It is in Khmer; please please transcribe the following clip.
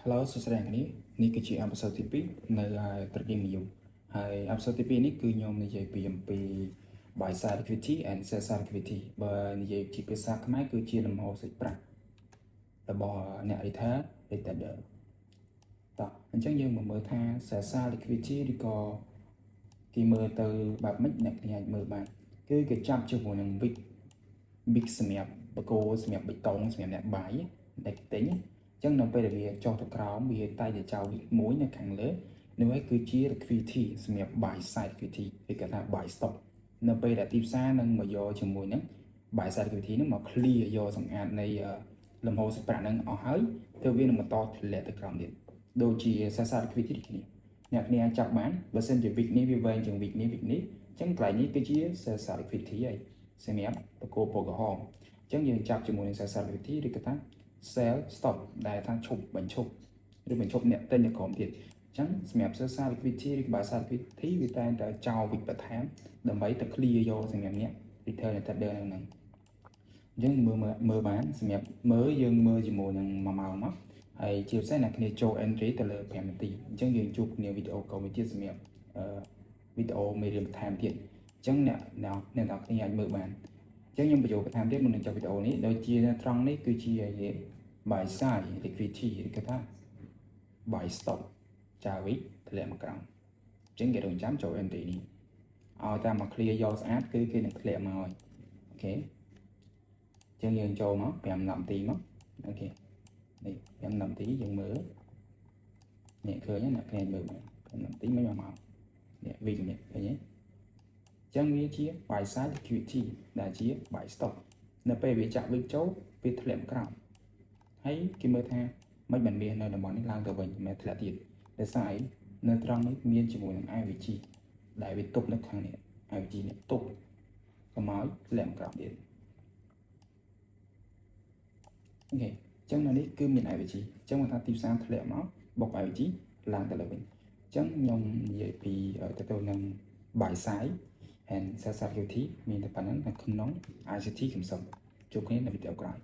Hello សួស្តីអ្នកនាងនេះគឺជាអេពីសូតទី2នៅត្រកៀកមីយូហើយអេពីសូតទី2នេះគឺខ្ញុំនិយាយពីអំពី buy side liquidity and sell side liquidity បើនិយាយជាភាសាខ្មែរគឺជាលំហូរសាច់ប្រាក់របស់អ្នក retail trader តោះអញ្ចឹងយើងមកមើលថា sell side liquidity ឬក៏គេមើលទៅបែបម៉េចអ្នកគ្នាអាចមើលបានគឺគេចាប់ជាមួយនឹង big សម្រាប់បកគោសម្រាប់បេតុងសម្រាប់អ្នកបាយដែលទិញចឹងនៅពេលដែលវាចុះទៅក្រោមវាតែតែចោលមួយនៅខាងលើនោះឯងគឺជា liquidity សម្រាប់ buy side liquidity គេគេថា buy stop នៅពេលដែលទីផ្សារនឹងមកយកជាមួយនឹង buy side liquidity នឹងមក clear យកសម្អាតនៃលំហូរសាច់ប្រាក់នឹងអស់ហើយទៅវានឹងបន្តធ្លាក់ទៅក្រោមទៀតដូចជា sell side liquidity គ្នាអ្នកគ្នាចាប់បានបើសិនជា week នេះវាវែងជាង week នេះចឹងកន្លែងនេះគឺជា sell side liquidity ហើយសម្រាប់បកគោពណ៌ក្រហមចឹងយើងចាប់ជាមួយនឹង sell side liquidity ឬក៏ថា sell stop ដែលថាឈប់បញ្ឈប់ឬបញ្ឈប់អ្នកទិញនៅក្រោមទៀតអញ្ចឹងសម្រាប់ sell side liquidity ឬ buy side liquidity វាតែងតែចោលវិកបន្ថែមដើម្បីទៅ clear យកសម្រាប់អ្នក retail trader ហ្នឹងអញ្ចឹងមើលបានសម្រាប់យើងមើលជាមួយនឹង1ម៉ោងមកហើយជាពិសេសអ្នកគ្នាចូល entry ទៅលើ5នាទីអញ្ចឹងយើងជួបគ្នាវីដេអូកុំទៀតសម្រាប់វីដេអូមេរៀនបន្ថែមទៀតអញ្ចឹងអ្នកគ្នាអាចមើលបានអញ្ចឹងខ្ញុំបញ្ចូលបន្ថែមទៀតមុននឹងចប់វីដេអូនេះដូចជាត្រង់នេះគឺជា buy side liquidity ឬក៏ថា buy stop ចាវិធ្លាក់មកក្រោមអញ្ចឹងគេរងចាំចូល entry នេះឲ្យតាមមក clear យកស្អាតគឺគេនឹងធ្លាក់មកហើយអូខេអញ្ចឹងយើងចូលមក5នាទីមកអូខេនេះ5នាទីយើងមើលនេះឃើញអ្នកគ្នាមើលបាន5នាទីមិនមកនេះវិញនេះឃើញទេចឹងវាជា buy side liquidity ដែលជា buy stop នៅពេលវាចាក់វិកចូលវាធ្លាក់ក្រោមហើយគេមើលថាមិនបានមាននៅតំបន់នេះឡើងទៅវិញមិនធ្លាក់ទៀតដោយសារនៅត្រង់នេះមានជាមួយនឹង IVG ដែលវាទប់នៅខាងនេះ IVG នេះទប់កុំឲ្យធ្លាក់ក្រោមទៀតអូខេចឹងនៅនេះគឺមាន IVG ចឹងមកថាទីផ្សារធ្លាក់មកបុក IVG ឡើងទៅលើវិញចឹងខ្ញុំនិយាយពីទៅនឹង buy side and sell side liquidity មានតែប៉ុណ្្នឹងនៅក្នុង ICT កំសុំជួបគ្នានៅវីដេអូក្រោយ